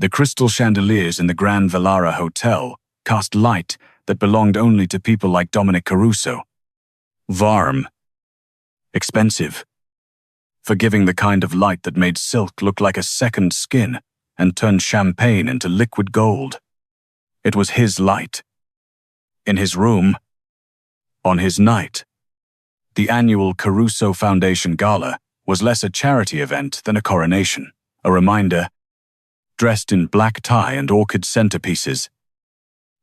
The crystal chandeliers in the Grand Velara Hotel cast light that belonged only to people like Dominic Caruso. Varm. Expensive. Forgiving, the kind of light that made silk look like a second skin and turned champagne into liquid gold. It was his light. In his room. On his night. The annual Caruso Foundation Gala was less a charity event than a coronation, a reminder, dressed in black tie and orchid centerpieces,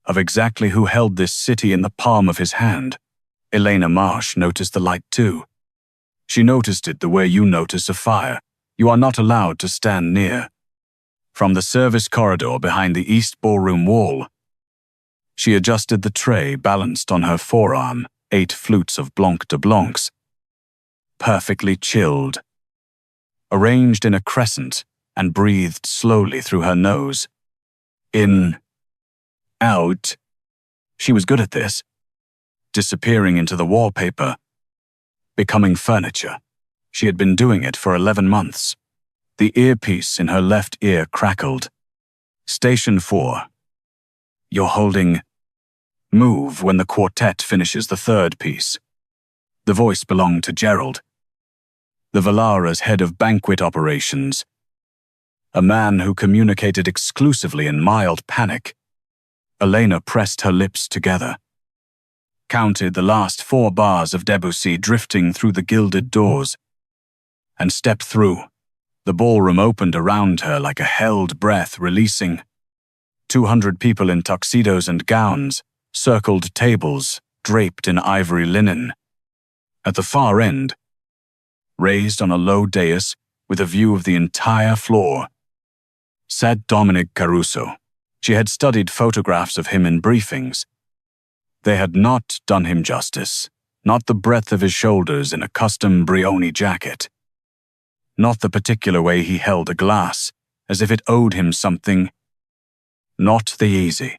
of exactly who held this city in the palm of his hand. Elena Marsh noticed the light too. She noticed it the way you notice a fire. You are not allowed to stand near. From the service corridor behind the East Ballroom wall, she adjusted the tray balanced on her forearm, 8 flutes of Blanc de Blancs, perfectly chilled, arranged in a crescent, and breathed slowly through her nose. In, out. She was good at this. Disappearing into the wallpaper, becoming furniture. She had been doing it for 11 months. The earpiece in her left ear crackled. Station 4. You're holding. Move when the quartet finishes the third piece. The voice belonged to Gerald, the Velara's head of banquet operations, a man who communicated exclusively in mild panic. Elena pressed her lips together, counted the last 4 bars of Debussy drifting through the gilded doors, and stepped through. The ballroom opened around her like a held breath releasing. 200 people in tuxedos and gowns circled tables draped in ivory linen. At the far end, raised on a low dais with a view of the entire floor, sat Dominic Caruso. She had studied photographs of him in briefings. They had not done him justice, not the breadth of his shoulders in a custom Brioni jacket, not the particular way he held a glass, as if it owed him something, not the easy,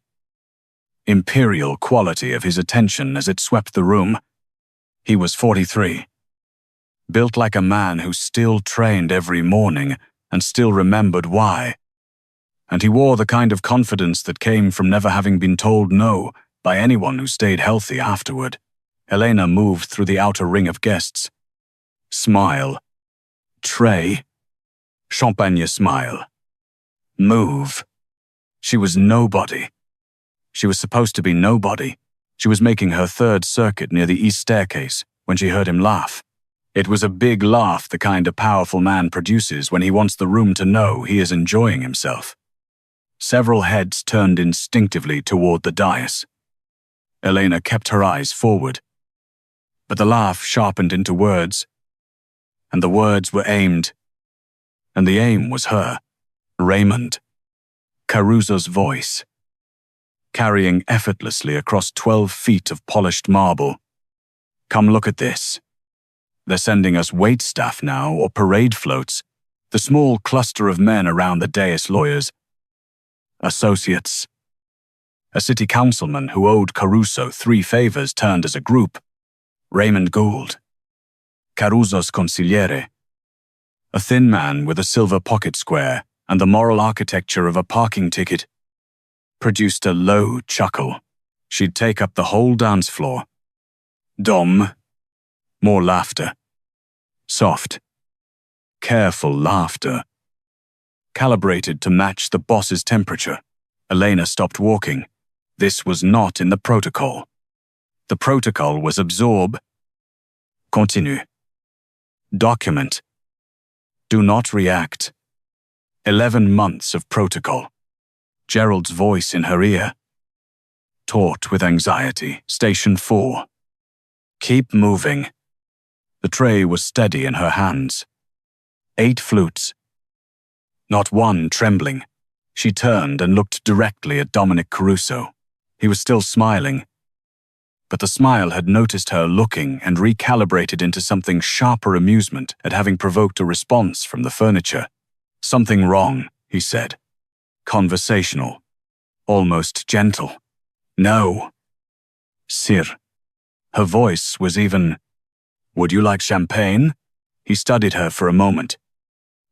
imperial quality of his attention as it swept the room. He was 43, built like a man who still trained every morning and still remembered why. And he wore the kind of confidence that came from never having been told no by anyone who stayed healthy afterward. Elena moved through the outer ring of guests. Smile. Tray. Champagne smile. Move. She was nobody. She was supposed to be nobody. She was making her 3rd circuit near the east staircase when she heard him laugh. It was a big laugh, the kind a powerful man produces when he wants the room to know he is enjoying himself. Several heads turned instinctively toward the dais. Elena kept her eyes forward. But the laugh sharpened into words, and the words were aimed, and the aim was her, Raymond. Caruso's voice, carrying effortlessly across 12 feet of polished marble. Come look at this. They're sending us waitstaff now, or parade floats. The small cluster of men around the dais, lawyers, associates. A city councilman who owed Caruso 3 favors turned as a group. Raymond Gould, Caruso's consigliere. A thin man with a silver pocket square and the moral architecture of a parking ticket. Produced a low chuckle. She'd take up the whole dance floor. Dom. More laughter. Soft. Careful laughter. Calibrated to match the boss's temperature. Elena stopped walking. This was not in the protocol. The protocol was absorb. Continue. Document. Do not react. 11 months of protocol. Gerald's voice in her ear. Taut with anxiety. Station 4. Keep moving. The tray was steady in her hands. 8 flutes. Not one trembling. She turned and looked directly at Dominic Caruso. He was still smiling, but the smile had noticed her looking and recalibrated into something sharper amusement at having provoked a response from the furniture. Something wrong, he said. Conversational. Almost gentle. No. Sir. Her voice was even. Would you like champagne? He studied her for a moment.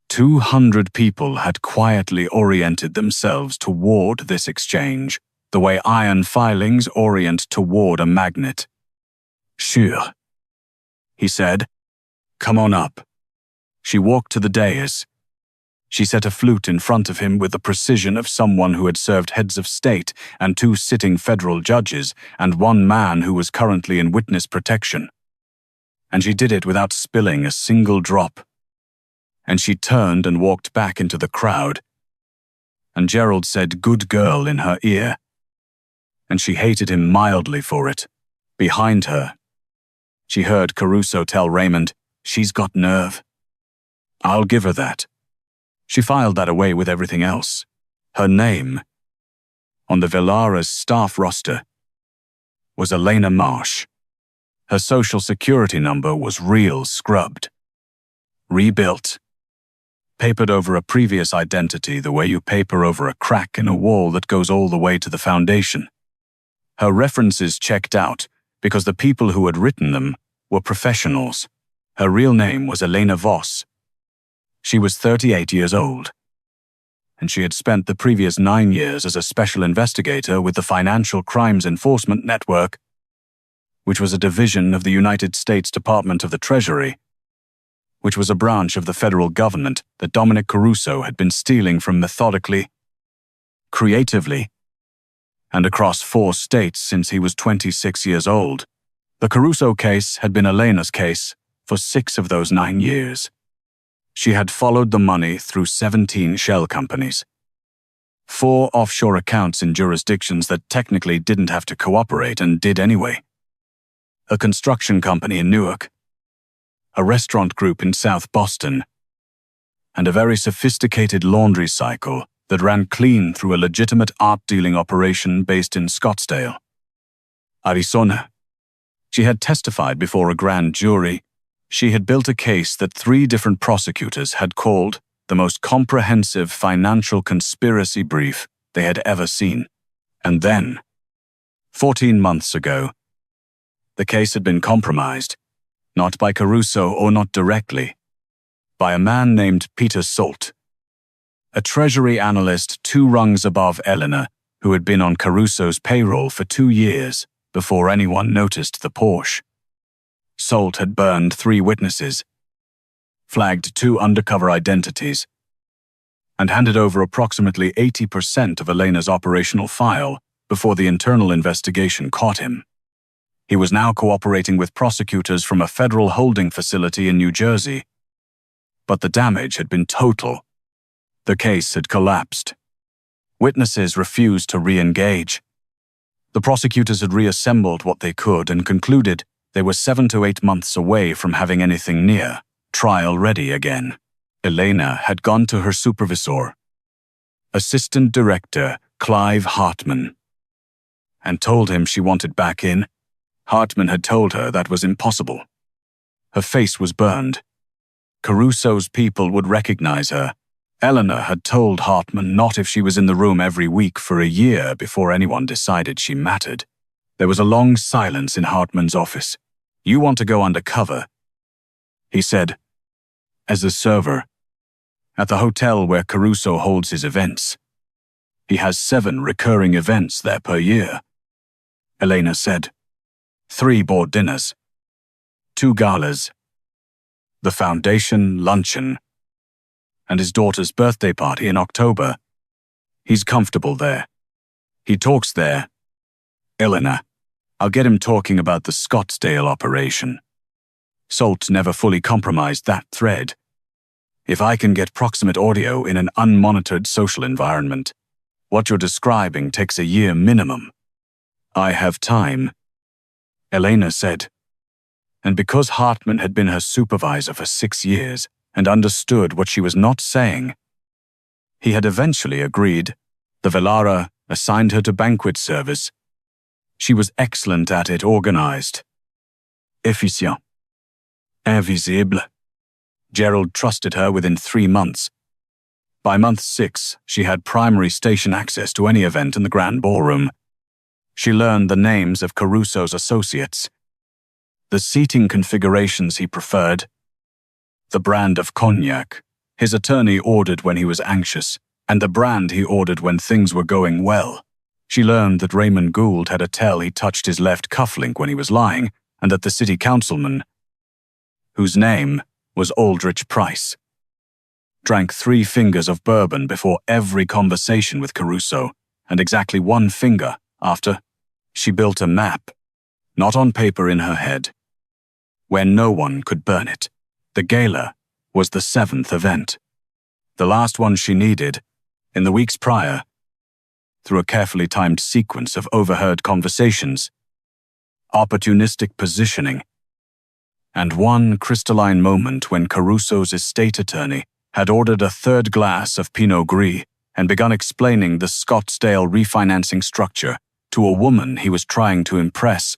200 people had quietly oriented themselves toward this exchange, the way iron filings orient toward a magnet. "Sure," he said. "Come on up." She walked to the dais. She set a flute in front of him with the precision of someone who had served heads of state and 2 sitting federal judges and 1 man who was currently in witness protection. And she did it without spilling a single drop. And she turned and walked back into the crowd. And Gerald said "good girl" in her ear. And she hated him mildly for it. Behind her, she heard Caruso tell Raymond, "She's got nerve." I'll give her that. She filed that away with everything else. Her name, on the Velara's staff roster, was Elena Marsh. Her social security number was real scrubbed. Rebuilt. Papered over a previous identity the way you paper over a crack in a wall that goes all the way to the foundation. Her references checked out because the people who had written them were professionals. Her real name was Elena Voss. She was 38 years old, and she had spent the previous 9 years as a special investigator with the Financial Crimes Enforcement Network, which was a division of the United States Department of the Treasury, which was a branch of the federal government that Dominic Caruso had been stealing from methodically, creatively, and across 4 states since he was 26 years old. The Caruso case had been Elena's case for 6 of those 9 years. She had followed the money through 17 shell companies, 4 offshore accounts in jurisdictions that technically didn't have to cooperate and did anyway, a construction company in Newark, a restaurant group in South Boston, and a very sophisticated laundry cycle that ran clean through a legitimate art-dealing operation based in Scottsdale, Arizona. She had testified before a grand jury. She had built a case that 3 different prosecutors had called the most comprehensive financial conspiracy brief they had ever seen. And then, 14 months ago, the case had been compromised, not by Caruso or not directly, by a man named Peter Salt, a treasury analyst 2 rungs above Eleanor, who had been on Caruso's payroll for 2 years before anyone noticed the Porsche. Salt had burned 3 witnesses, flagged 2 undercover identities, and handed over approximately 80% of Elena's operational file before the internal investigation caught him. He was now cooperating with prosecutors from a federal holding facility in New Jersey. But the damage had been total. The case had collapsed. Witnesses refused to re-engage. The prosecutors had reassembled what they could and concluded they were 7 to 8 months away from having anything near trial-ready again. Elena had gone to her supervisor, Assistant Director Clive Hartman, and told him she wanted back in. Hartman had told her that was impossible. Her face was burned. Caruso's people would recognize her. Eleanor had told Hartman not if she was in the room every week for a year before anyone decided she mattered. There was a long silence in Hartman's office. "You want to go undercover," he said, "as a server at the hotel where Caruso holds his events. He has 7 recurring events there per year," Elena said. 3 board dinners, 2 galas, the foundation luncheon, and his daughter's birthday party in October. He's comfortable there. He talks there. Eleanor, I'll get him talking about the Scottsdale operation. Salt never fully compromised that thread. If I can get proximate audio in an unmonitored social environment, what you're describing takes a year minimum. I have time, Elena said. And because Hartman had been her supervisor for 6 years and understood what she was not saying, he had eventually agreed. The Velara assigned her to banquet service. She was excellent at it, organized, efficient, invisible. Gerald trusted her within 3 months. By month 6, she had primary station access to any event in the Grand Ballroom. She learned the names of Caruso's associates, the seating configurations he preferred, the brand of cognac His attorney ordered when he was anxious, and the brand he ordered when things were going well. She learned that Raymond Gould had a tell he touched his left cufflink when he was lying, and that the city councilman, whose name was Aldrich Price, drank 3 fingers of bourbon before every conversation with Caruso, and exactly 1 finger after. She built a map, not on paper in her head, where no one could burn it. The gala was the 7th event, the last one she needed. In the weeks prior, through a carefully timed sequence of overheard conversations, opportunistic positioning, and one crystalline moment when Caruso's estate attorney had ordered a 3rd glass of Pinot Gris and begun explaining the Scottsdale refinancing structure to a woman he was trying to impress.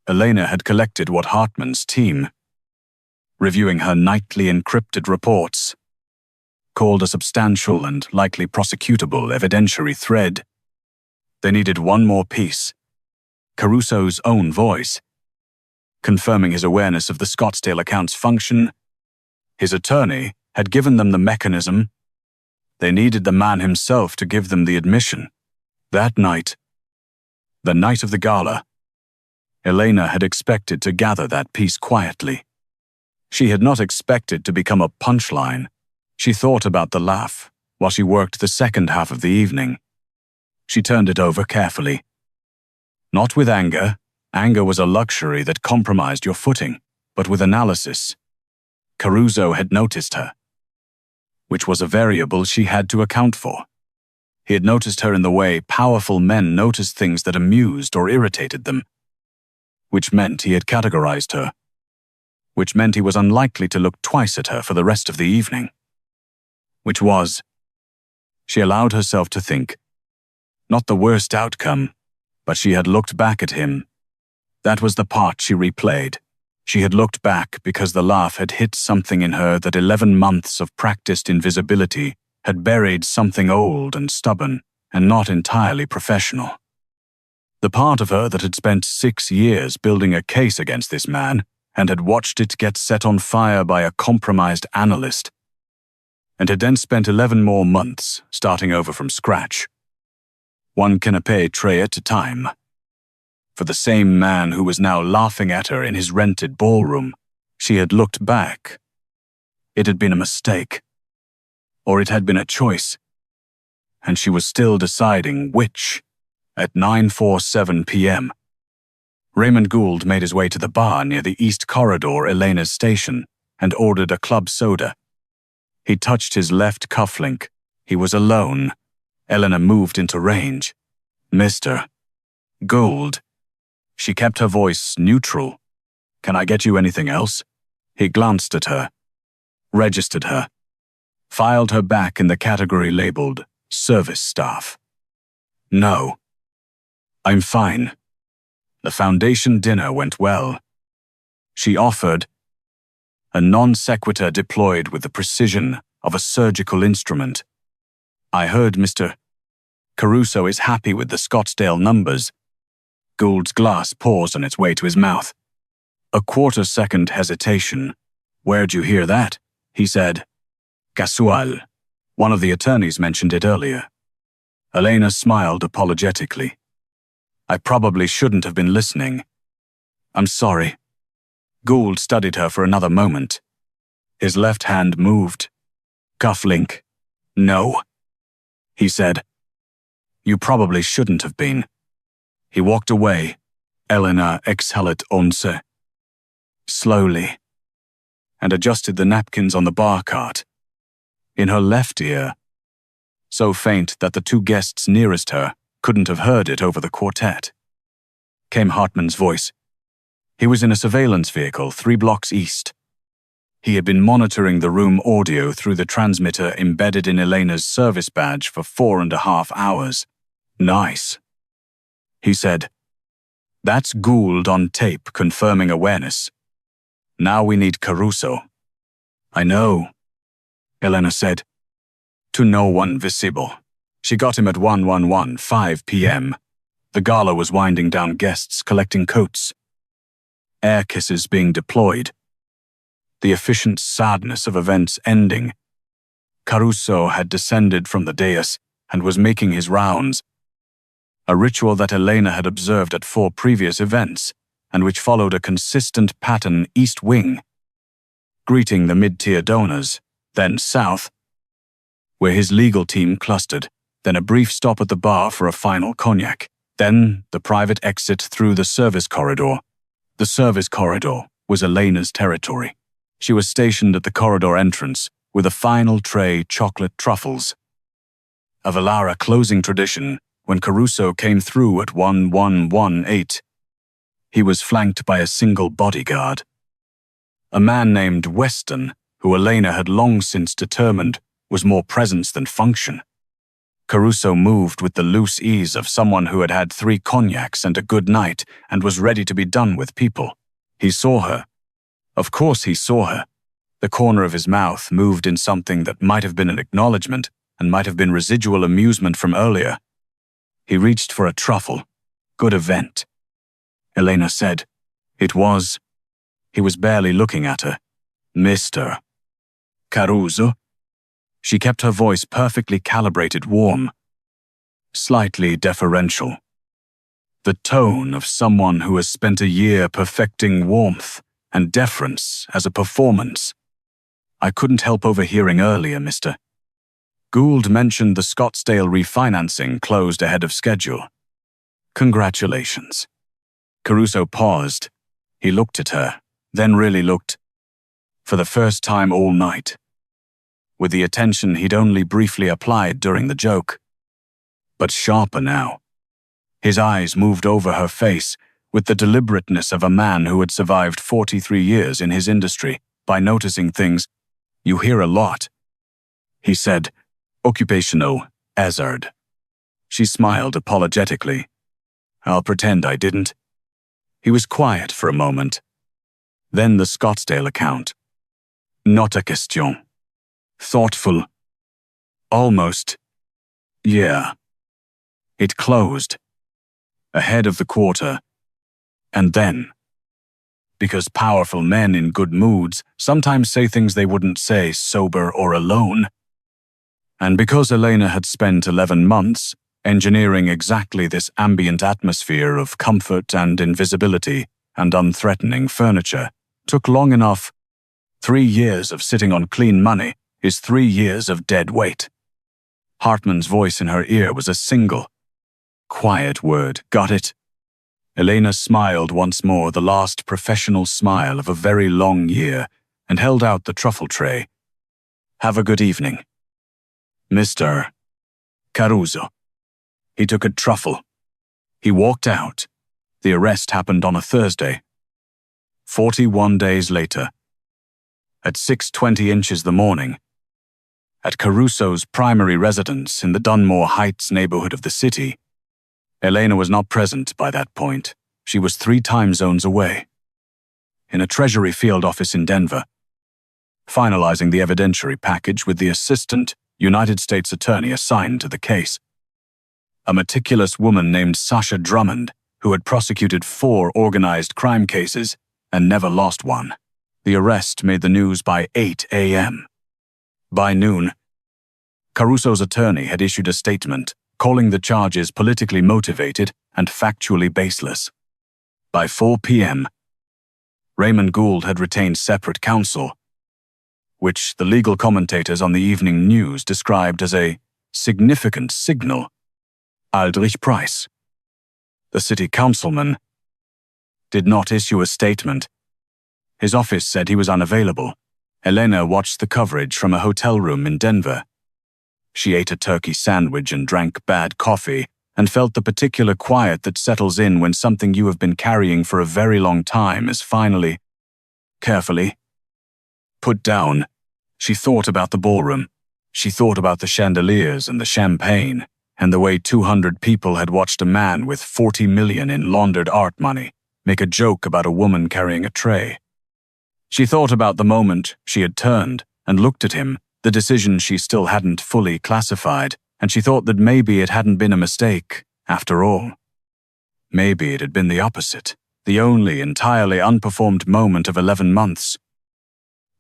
Elena had collected what Hartman's team, reviewing her nightly encrypted reports, called a substantial and likely prosecutable evidentiary thread. They needed one more piece, Caruso's own voice, confirming his awareness of the Scottsdale account's function. His attorney had given them the mechanism. They needed the man himself to give them the admission. That night, the night of the gala, Elena had expected to gather that piece quietly. She had not expected to become a punchline. She thought about the laugh while she worked the second half of the evening. She turned it over carefully. Not with anger. Anger was a luxury that compromised your footing, but with analysis. Caruso had noticed her, which was a variable she had to account for. He had noticed her in the way powerful men noticed things that amused or irritated them, which meant he had categorized her, which meant he was unlikely to look twice at her for the rest of the evening. Which was, she allowed herself to think, not the worst outcome, but she had looked back at him. That was the part she replayed. She had looked back because the laugh had hit something in her that 11 months of practiced invisibility had buried, something old and stubborn and not entirely professional. The part of her that had spent 6 years building a case against this man and had watched it get set on fire by a compromised analyst, and had then spent 11 more months starting over from scratch, one canapé tray at a time, for the same man who was now laughing at her in his rented ballroom. She had looked back. It had been a mistake, or it had been a choice, and she was still deciding which. At 9:47 p.m., Raymond Gould made his way to the bar near the East Corridor Elena's station and ordered a club soda. He touched his left cufflink. He was alone. Elena moved into range. "Mr. Gould." She kept her voice neutral. "Can I get you anything else?" He glanced at her, registered her, filed her back in the category labeled service staff. "No. I'm fine. The foundation dinner went well." She offered, a non sequitur deployed with the precision of a surgical instrument. "I heard Mr. Caruso is happy with the Scottsdale numbers." Gould's glass paused on its way to his mouth. A quarter-second hesitation. "Where'd you hear that?" he said. "Casual. One of the attorneys mentioned it earlier." Elena smiled apologetically. "I probably shouldn't have been listening. I'm sorry." Gould studied her for another moment. His left hand moved. "Cufflink." "No," he said. "You probably shouldn't have been." He walked away. Elena exhaled once, slowly, and adjusted the napkins on the bar cart. In her left ear, so faint that the 2 guests nearest her couldn't have heard it over the quartet, came Hartman's voice. He was in a surveillance vehicle 3 blocks east. He had been monitoring the room audio through the transmitter embedded in Elena's service badge for 4.5 hours. "Nice," he said. "That's Gould on tape confirming awareness. Now we need Caruso." "I know," Elena said. "To no one visible." She got him at 1:15 p.m. The gala was winding down, guests collecting coats, air kisses being deployed. The efficient sadness of events ending Caruso had descended from the dais and was making his rounds, a ritual that Elena had observed at 4 previous events, and which followed a consistent pattern east wing, greeting the mid-tier donors, then south, where his legal team clustered, then a brief stop at the bar for a final cognac, then the private exit through the service corridor. The service corridor was Elena's territory. She was stationed at the corridor entrance with a final tray chocolate truffles. A Valara closing tradition when Caruso came through at 1118. He was flanked by a single bodyguard. A man named Weston, who Elena had long since determined was more presence than function. Caruso moved with the loose ease of someone who had had 3 cognacs and a good night and was ready to be done with people. He saw her. Of course he saw her. The corner of his mouth moved in something that might have been an acknowledgement and might have been residual amusement from earlier. He reached for a truffle. Good event. Elena said. It was. He was barely looking at her. Mr. Caruso? She kept her voice perfectly calibrated warm, slightly deferential. The tone of someone who has spent a year perfecting warmth and deference as a performance. I couldn't help overhearing earlier, Mr. Gould mentioned the Scottsdale refinancing closed ahead of schedule. Congratulations. Caruso paused. He looked at her, then really looked, for the first time all night, with the attention he'd only briefly applied during the joke, but sharper now. His eyes moved over her face with the deliberateness of a man who had survived 43 years in his industry by noticing things you hear a lot. He said, occupational hazard. She smiled apologetically. I'll pretend I didn't. He was quiet for a moment. Then the Scottsdale account. Not a question. Thoughtful. Almost. Yeah. It closed. Ahead of the quarter. And then. Because powerful men in good moods sometimes say things they wouldn't say sober or alone. And because Elena had spent 11 months engineering exactly this ambient atmosphere of comfort and invisibility and unthreatening furniture, took long enough. 3 years of sitting on clean money is 3 years of dead weight. Hartman's voice in her ear was a single, quiet word. Got it? Elena smiled once more, the last professional smile of a very long year, and held out the truffle tray. Have a good evening. Mr. Caruso. He took a truffle. He walked out. The arrest happened on a Thursday. 41 days later. At 6:20 inches the morning. At Caruso's primary residence in the Dunmore Heights neighborhood of the city. Elena was not present by that point. She was 3 time zones away. In a Treasury field office in Denver. Finalizing the evidentiary package with the assistant United States attorney assigned to the case. A meticulous woman named Sasha Drummond, who had prosecuted 4 organized crime cases and never lost one. The arrest made the news by 8 a.m. By noon, Caruso's attorney had issued a statement calling the charges politically motivated and factually baseless. By 4 p.m., Raymond Gould had retained separate counsel, which the legal commentators on the evening news described as a significant signal. Aldrich Price, the city councilman, did not issue a statement. His office said he was unavailable. Elena watched the coverage from a hotel room in Denver. She ate a turkey sandwich and drank bad coffee and felt the particular quiet that settles in when something you have been carrying for a very long time is finally, carefully, put down. She thought about the ballroom. She thought about the chandeliers and the champagne and the way 200 people had watched a man with 40 million in laundered art money make a joke about a woman carrying a tray. She thought about the moment she had turned and looked at him, the decision she still hadn't fully classified, and she thought that maybe it hadn't been a mistake, after all. Maybe it had been the opposite, the only entirely unperformed moment of 11 months.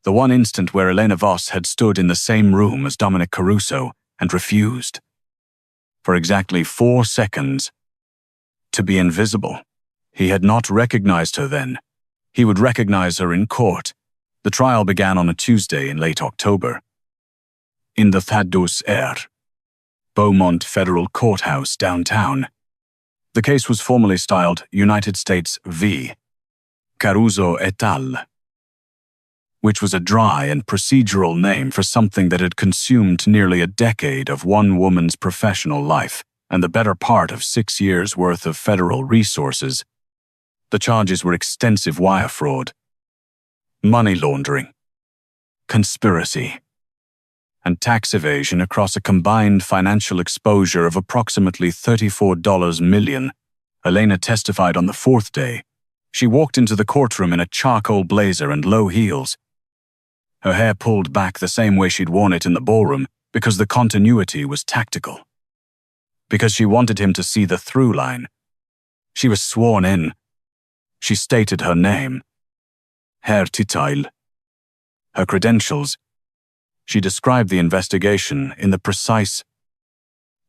The one instant where Elena Voss had stood in the same room as Dominic Caruso and refused, for exactly 4 seconds, to be invisible. He had not recognized her then. He would recognize her in court. The trial began on a Tuesday in late October. In the Thaddeus R. Beaumont Federal Courthouse downtown. The case was formally styled United States v. Caruso et al., which was a dry and procedural name for something that had consumed nearly a decade of one woman's professional life and the better part of 6 years' worth of federal resources. The charges were extensive wire fraud, money laundering, conspiracy, and tax evasion across a combined financial exposure of approximately $34 million. Elena testified on the 4th day. She walked into the courtroom in a charcoal blazer and low heels. Her hair pulled back the same way she'd worn it in the ballroom because the continuity was tactical. Because she wanted him to see the through line. She was sworn in. She stated her name, Herr Titel, her credentials. She described the investigation in the precise,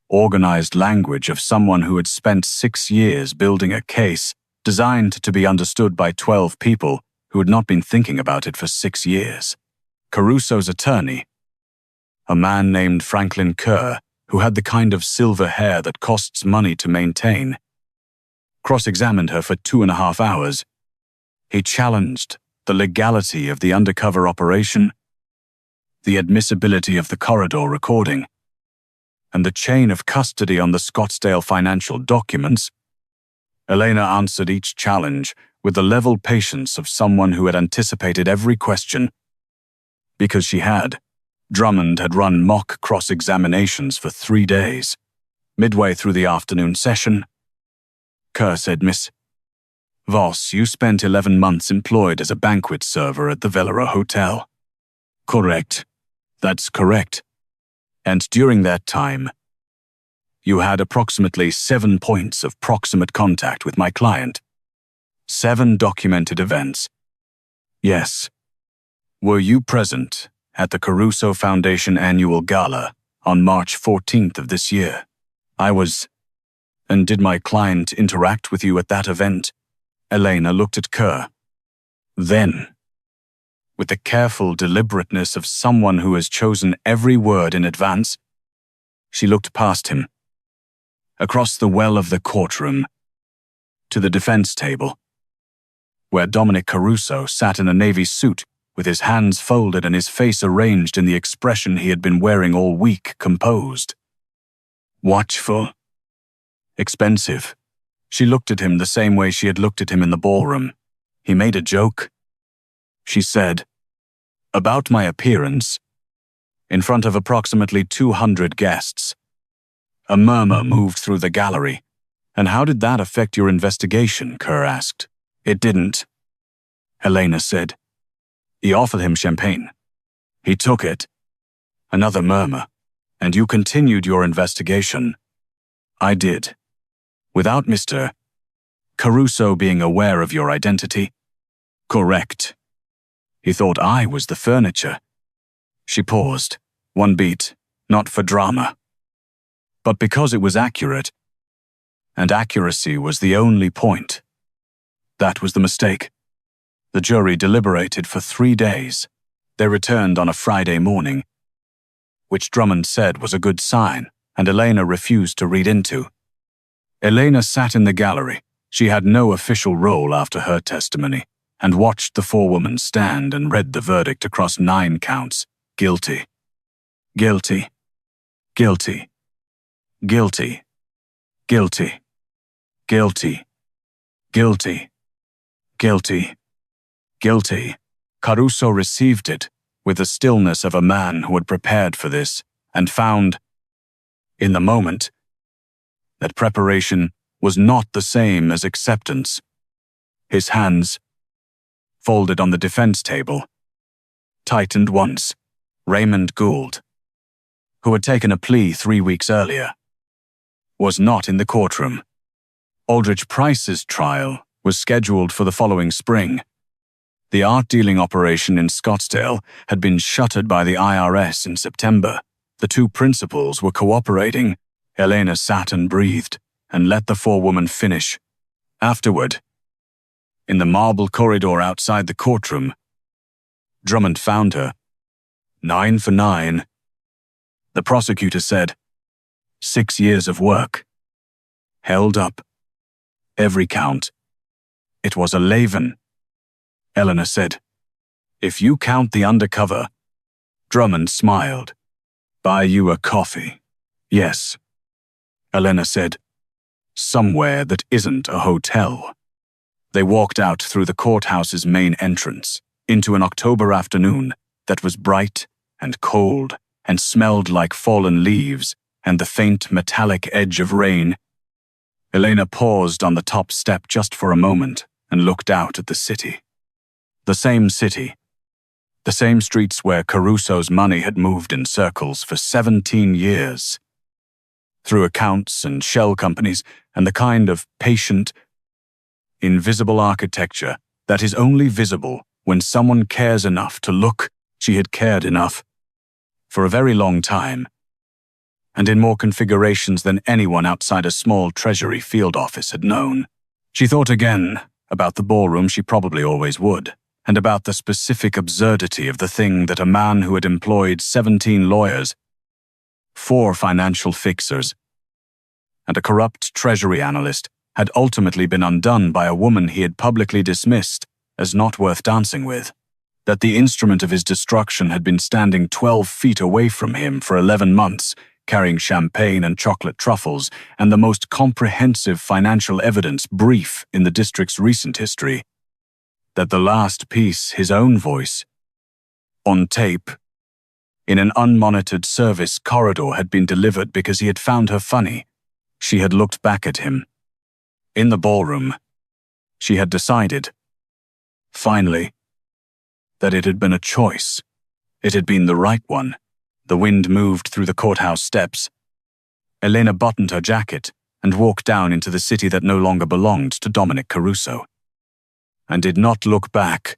organized language of someone who had spent 6 years building a case designed to be understood by 12 people who had not been thinking about it for 6 years. Caruso's attorney, a man named Franklin Kerr, who had the kind of silver hair that costs money to maintain, cross-examined her for 2.5 hours. He challenged the legality of the undercover operation, the admissibility of the corridor recording, and the chain of custody on the Scottsdale financial documents. Elena answered each challenge with the level patience of someone who had anticipated every question. Because she had, Drummond had run mock cross-examinations for 3 days. Midway through the afternoon session, Kerr said, "Miss Voss, you spent 11 months employed as a banquet server at the Velera Hotel." "Correct. That's correct. And during that time, you had approximately 7 points of proximate contact with my client. 7 documented events." "Yes." "Were you present at the Caruso Foundation annual gala on March 14th of this year?" "I was." "And did my client interact with you at that event?" Elena looked at Kerr. Then, with the careful deliberateness of someone who has chosen every word in advance, she looked past him, across the well of the courtroom, to the defense table, where Dominic Caruso sat in a navy suit with his hands folded and his face arranged in the expression he had been wearing all week, composed, watchful, expensive. She looked at him the same way she had looked at him in the ballroom. He made a joke. She said, "About my appearance," in front of approximately 200 guests. A murmur moved through the gallery. "And how did that affect your investigation?" Kerr asked. "It didn't," Elena said. "He offered him champagne. He took it." Another murmur. "And you continued your investigation?" "I did. Without Mr. Caruso being aware of your identity?" "Correct. He thought I was the furniture." She paused. One beat, not for drama, but because it was accurate. And accuracy was the only point. That was the mistake. The jury deliberated for 3 days. They returned on a Friday morning, which Drummond said was a good sign, and Elena refused to read into. Elena sat in the gallery. She had no official role after her testimony, and watched the forewoman stand and read the verdict across 9 counts. Guilty. Guilty. Guilty. Guilty. Guilty. Guilty. Guilty. Guilty. Guilty. Caruso received it with the stillness of a man who had prepared for this and found, in the moment, that preparation was not the same as acceptance. His hands, folded on the defense table, tightened once. Raymond Gould, who had taken a plea 3 weeks earlier, was not in the courtroom. Aldrich Price's trial was scheduled for the following spring. The art-dealing operation in Scottsdale had been shuttered by the IRS in September. The two principals were cooperating. Elena sat and breathed, and let the forewoman finish. Afterward, in the marble corridor outside the courtroom, Drummond found her. 9 for 9. The prosecutor said, 6 years of work. Held up. Every count. It was a Laven. Eleanor said, if you count the undercover. Drummond smiled. Buy you a coffee. Yes. Eleanor said, somewhere that isn't a hotel. They walked out through the courthouse's main entrance, into an October afternoon that was bright and cold and smelled like fallen leaves and the faint metallic edge of rain. Elena paused on the top step just for a moment and looked out at the city. The same city. The same streets where Caruso's money had moved in circles for 17 years. Through accounts and shell companies and the kind of patient, invisible architecture that is only visible when someone cares enough to look. She had cared enough. For a very long time. And in more configurations than anyone outside a small Treasury field office had known. She thought again about the ballroom, she probably always would, and about the specific absurdity of the thing that a man who had employed 17 lawyers, 4 financial fixers, and a corrupt Treasury analyst had ultimately been undone by a woman he had publicly dismissed as not worth dancing with. That the instrument of his destruction had been standing 12 feet away from him for 11 months, carrying champagne and chocolate truffles and the most comprehensive financial evidence brief in the district's recent history. That the last piece, his own voice, on tape, in an unmonitored service corridor had been delivered because he had found her funny. She had looked back at him. In the ballroom, she had decided, finally, that it had been a choice. It had been the right one. The wind moved through the courthouse steps. Elena buttoned her jacket and walked down into the city that no longer belonged to Dominic Caruso. And did not look back